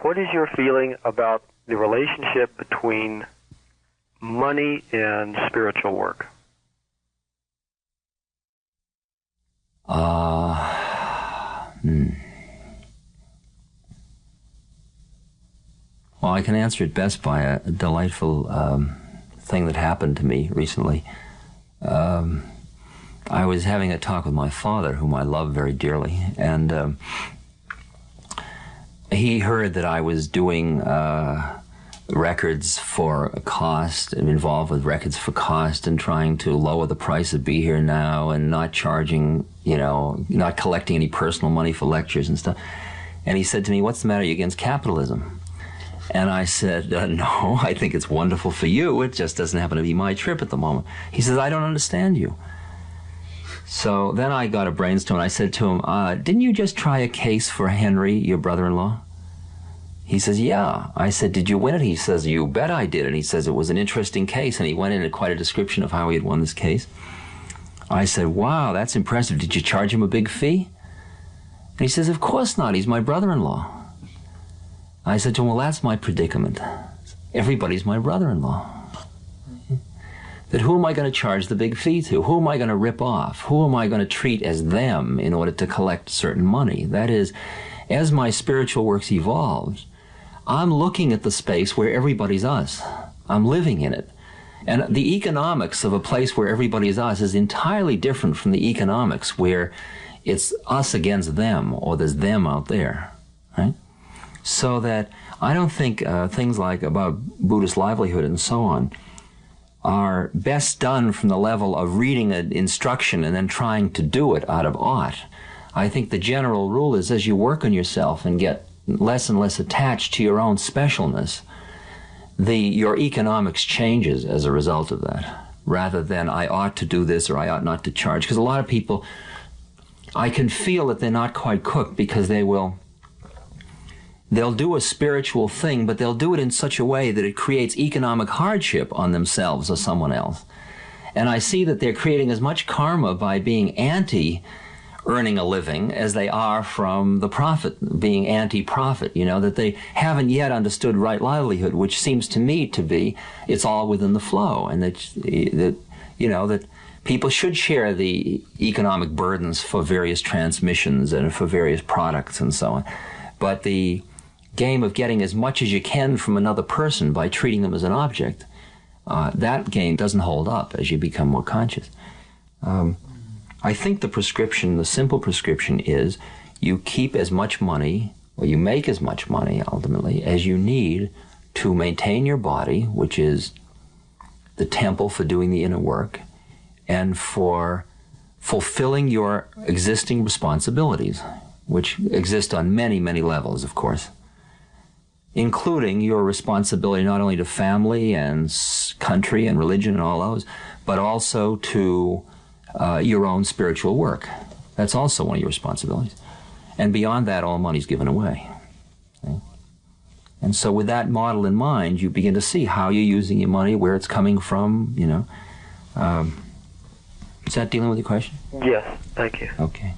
what is your feeling about the relationship between money and spiritual work? Well, I can answer it best by a delightful thing that happened to me recently. I was having a talk with my father, whom I love very dearly, and he heard that I was doing records for cost, involved with records for cost, and trying to lower the price of Be Here Now, and not charging, not collecting any personal money for lectures and stuff. And he said to me, "What's the matter? Are you against capitalism?" And I said, "No, I think it's wonderful for you. It just doesn't happen to be my trip at the moment." He says, "I don't understand you." So then I got a brainstorm. I said to him, "Didn't you just try a case for Henry, your brother-in-law?" He says, "Yeah." I said, "Did you win it?" He says, "You bet I did." And he says, "It was an interesting case." And he went into quite a description of how he had won this case. I said, "Wow, that's impressive. Did you charge him a big fee?" And he says, "Of course not. He's my brother-in-law." I said to him, "Well, that's my predicament. Everybody's my brother-in-law. That who am I going to charge the big fee to? Who am I going to rip off? Who am I going to treat as them in order to collect certain money?" That is, as my spiritual works evolved, I'm looking at the space where everybody's us. I'm living in it. And the economics of a place where everybody's us is entirely different from the economics where it's us against them, or there's them out there, right? So that I don't think things like about Buddhist livelihood and so on are best done from the level of reading an instruction and then trying to do it out of ought. I think the general rule is, as you work on yourself and get less and less attached to your own specialness, your economics changes as a result of that, rather than I ought to do this or I ought not to charge. Because a lot of people, I can feel that they're not quite cooked, because they'll do a spiritual thing, but they'll do it in such a way that it creates economic hardship on themselves or someone else. And I see that they're creating as much karma by being anti-earning a living as they are from the profit, being anti-profit, that they haven't yet understood right livelihood, which seems to me to be, it's all within the flow, and that people should share the economic burdens for various transmissions and for various products and so on. But the game of getting as much as you can from another person by treating them as an object, that game doesn't hold up as you become more conscious. I think the simple prescription is you keep as much money, or you make as much money, ultimately, as you need to maintain your body, which is the temple for doing the inner work, and for fulfilling your existing responsibilities, which exist on many, many levels, of course, including your responsibility not only to family and country and religion and all those, but also to your own spiritual work. That's also one of your responsibilities. And beyond that, all money's given away. Okay? And so with that model in mind, you begin to see how you're using your money, where it's coming from, Is that dealing with your question? Yes, thank you. Okay.